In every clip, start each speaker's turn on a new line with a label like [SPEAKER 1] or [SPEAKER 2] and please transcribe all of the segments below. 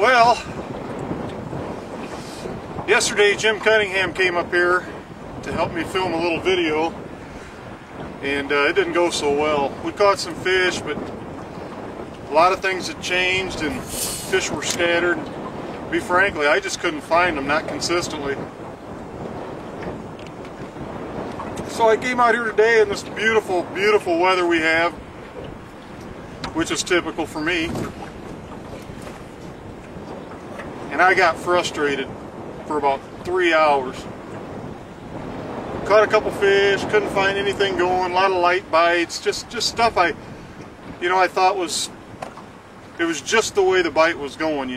[SPEAKER 1] Well, yesterday Jim Cunningham came up here to help me film a little video, and it didn't go so well. We caught some fish, but a lot of things had changed and fish were scattered. To be frankly, I just couldn't find them, not consistently. So I came out here today in this beautiful, beautiful weather we have, which is typical for me. And I got frustrated for about 3 hours. Caught a couple fish, couldn't find anything going, a lot of light bites, just stuff I thought it was just the way the bite was going,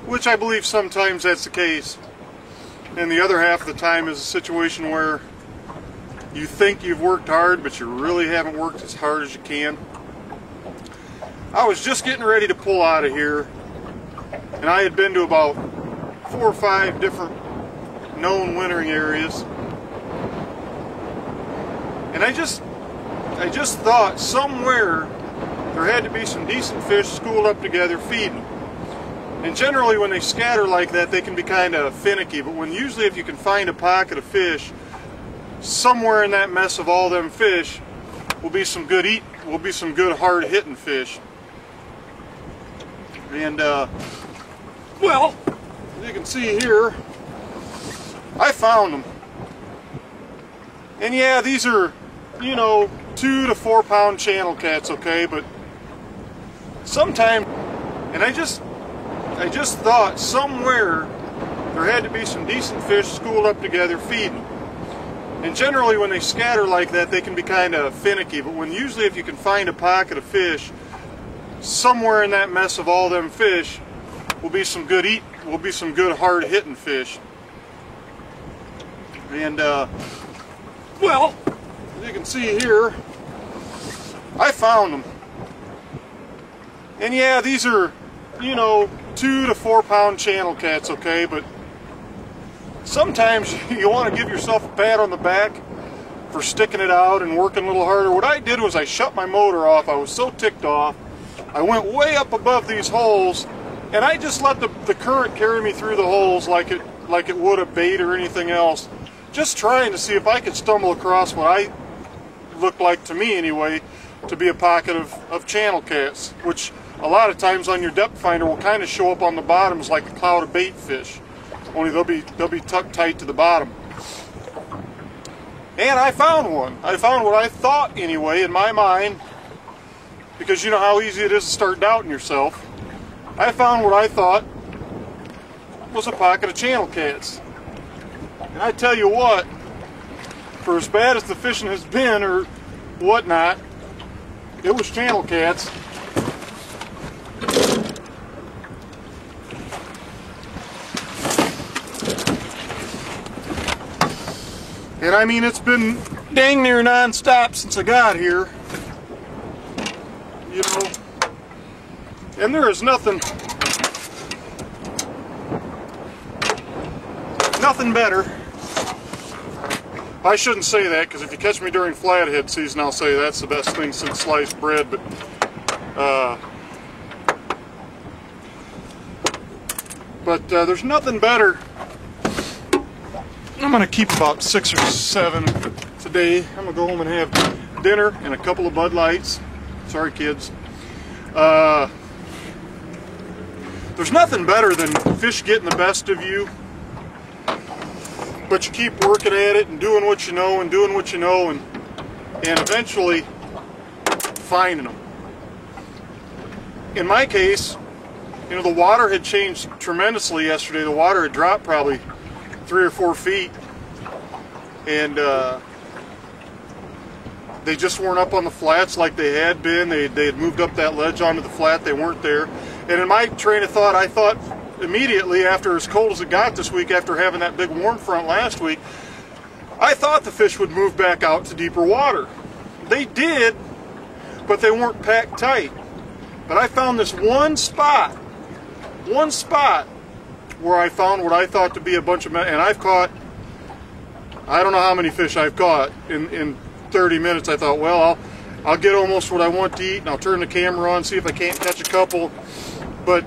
[SPEAKER 1] which I believe sometimes that's the case. And the other half of the time is a situation where you think you've worked hard, but you really haven't worked as hard as you can. I was just getting ready to pull out of here, and I had been to about 4 or 5 different known wintering areas, and I just thought somewhere there had to be some decent fish schooled up together feeding. And generally when they scatter like that, they can be kind of finicky, but usually if you can find a pocket of fish, somewhere in that mess of all them fish will be some good hard hitting fish. And well, as you can see here, I found them. And yeah, these are 2 to 4 pound channel cats, okay, but sometimes, and I just thought somewhere there had to be some decent fish schooled up together feeding. And generally when they scatter like that, they can be kind of finicky, but usually if you can find a pocket of fish, somewhere in that mess of all them fish will be some good hard hitting fish. And well, as you can see here, I found them. And yeah, these are 2 to 4 pound channel cats, okay, but sometimes you want to give yourself a pat on the back for sticking it out and working a little harder. What I did was I shut my motor off. I was so ticked off. I went way up above these holes, and I just let the current carry me through the holes like it would a bait or anything else, just trying to see if I could stumble across what I looked like, to me anyway, to be a pocket of channel cats, which a lot of times on your depth finder will kind of show up on the bottoms like a cloud of bait fish, only they'll be tucked tight to the bottom. And I found one. I found what I thought anyway in my mind, because you know how easy it is to start doubting yourself. I found what I thought was a pocket of channel cats. And I tell you what, for as bad as the fishing has been or whatnot, it was channel cats. And I mean, it's been dang near non-stop since I got here. And there is nothing better. I shouldn't say that, because if you catch me during flathead season, I'll say that's the best thing since sliced bread, but there's nothing better. I'm going to keep about 6 or 7 today. I'm going to go home and have dinner and a couple of Bud Lights. Sorry, kids. There's nothing better than fish getting the best of you, but you keep working at it and doing what you know and eventually finding them. In my case, the water had changed tremendously yesterday. The water had dropped probably 3 or 4 feet, and they just weren't up on the flats like they had been. They had moved up that ledge onto the flat. They weren't there. And in my train of thought, I thought immediately, after as cold as it got this week, after having that big warm front last week, I thought the fish would move back out to deeper water. They did, but they weren't packed tight. But I found this one spot where I found what I thought to be a bunch of, and I've caught, I don't know how many fish I've caught in 30 minutes. I thought, well, I'll get almost what I want to eat, and I'll turn the camera on, see if I can't catch a couple. But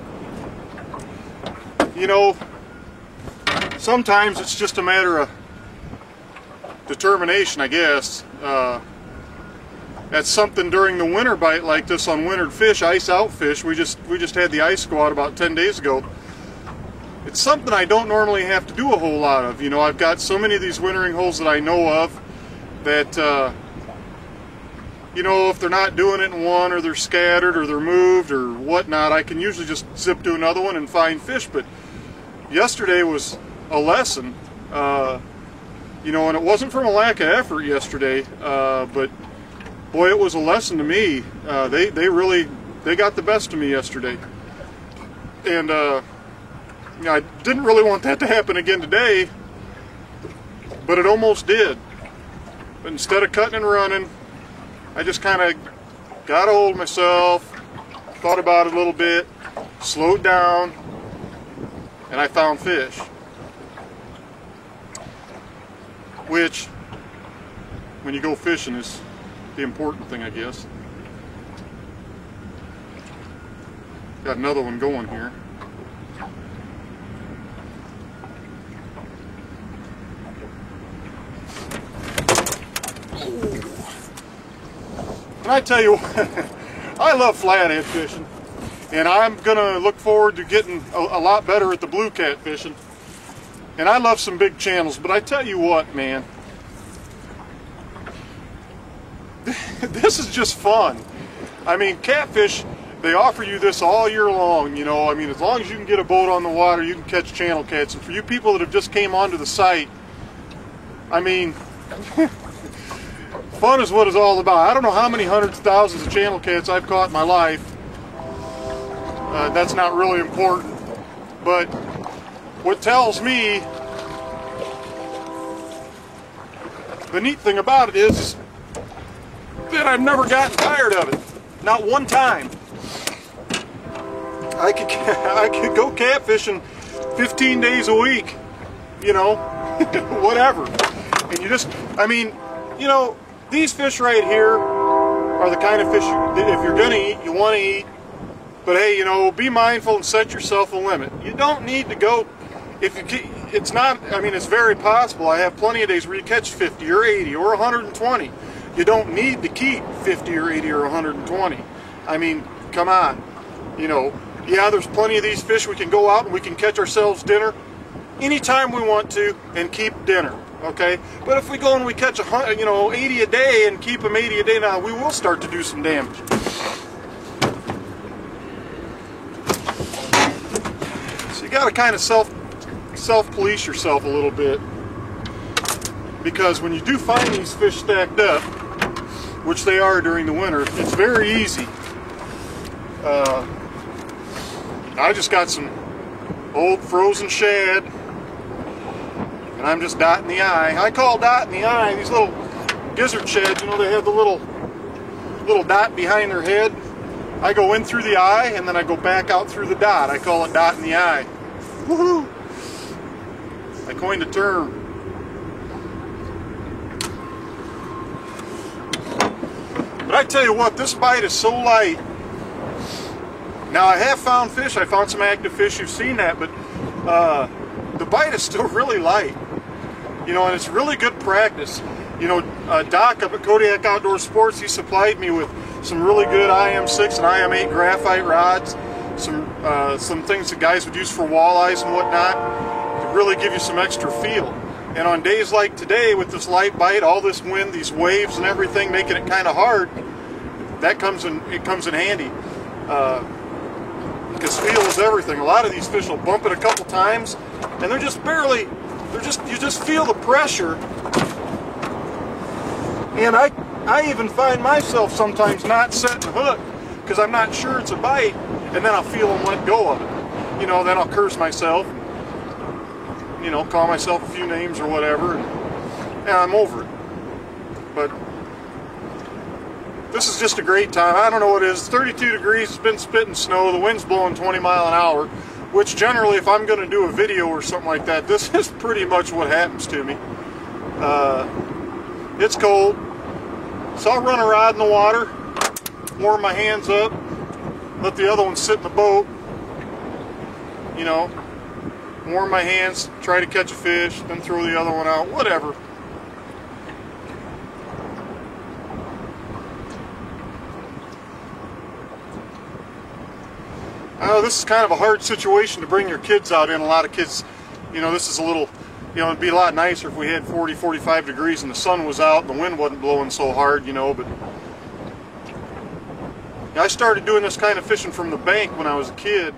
[SPEAKER 1] you know, sometimes it's just a matter of determination, I guess. That's something during the winter bite like this on wintered fish, ice out fish. We just had the ice go out about 10 days ago. It's something I don't normally have to do a whole lot of. You know, I've got so many of these wintering holes that I know of that, you know, if they're not doing it in one, or they're scattered, or they're moved, or whatnot, I can usually just zip to another one and find fish. But yesterday was a lesson, you know, and it wasn't from a lack of effort yesterday, but boy, it was a lesson to me. They got the best of me yesterday, and you know, I didn't really want that to happen again today, but it almost did. But instead of cutting and running, I just kind of got a hold of myself, thought about it a little bit, slowed down, and I found fish. Which, when you go fishing, is the important thing, I guess. Got another one going here. And I tell you what, I love flathead fishing, and I'm gonna look forward to getting a lot better at the blue cat fishing. And I love some big channels, but I tell you what, man, this is just fun. I mean, catfish, they offer you this all year long, you know. I mean, as long as you can get a boat on the water, you can catch channel cats. And for you people that have just came onto the site, I mean, fun is what it's all about. I don't know how many hundreds of thousands of channel cats I've caught in my life. That's not really important. But what tells me, the neat thing about it is that I've never gotten tired of it. Not one time. I could go catfishing 15 days a week, you know, whatever. And you just, I mean, you know, these fish right here are the kind of fish if you're gonna eat, you want to eat. But hey, you know, be mindful and set yourself a limit. You don't need to go, if you, it's not, I mean, it's very possible. I have plenty of days where you catch 50 or 80 or 120. You don't need to keep 50 or 80 or 120. I mean, come on. You know, yeah, there's plenty of these fish. We can go out and we can catch ourselves dinner anytime we want to and keep dinner. Okay, but if we go and we catch 80 a day and keep them 80 a day, now we will start to do some damage. So you got to kind of self-police yourself a little bit, because when you do find these fish stacked up, which they are during the winter, it's very easy. I just got some old frozen shad, and I'm just dotting the eye. I call dotting the eye, these little gizzard shads, you know, they have the little dot behind their head. I go in through the eye, and then I go back out through the dot. I call it dotting the eye. Woohoo! I coined a term. But I tell you what, this bite is so light. Now, I have found fish. I found some active fish. You've seen that, but the bite is still really light. You know, and it's really good practice. You know, Doc up at Kodiak Outdoor Sports, he supplied me with some really good IM6 and IM8 graphite rods, some things that guys would use for walleyes and whatnot to really give you some extra feel. And on days like today, with this light bite, all this wind, these waves and everything making it kind of hard, that comes in handy. Because feel is everything. A lot of these fish will bump it a couple times, and they're just barely, you just feel the pressure. And I even find myself sometimes not setting a hook because I'm not sure it's a bite, and then I'll feel them let go of it. You know, then I'll curse myself, you know, call myself a few names or whatever, and I'm over it. But this is just a great time. I don't know what it is. It's 32 degrees. It's been spitting snow. The wind's blowing 20 miles an hour, which generally, if I'm going to do a video or something like that, this is pretty much what happens to me. It's cold, so I'll run a rod in the water, warm my hands up, let the other one sit in the boat, you know, warm my hands, try to catch a fish, then throw the other one out, whatever. This is kind of a hard situation to bring your kids out in. A lot of kids, you know, this is a little, you know, it'd be a lot nicer if we had 40, 45 degrees and the sun was out and the wind wasn't blowing so hard, you know, but I started doing this kind of fishing from the bank when I was a kid.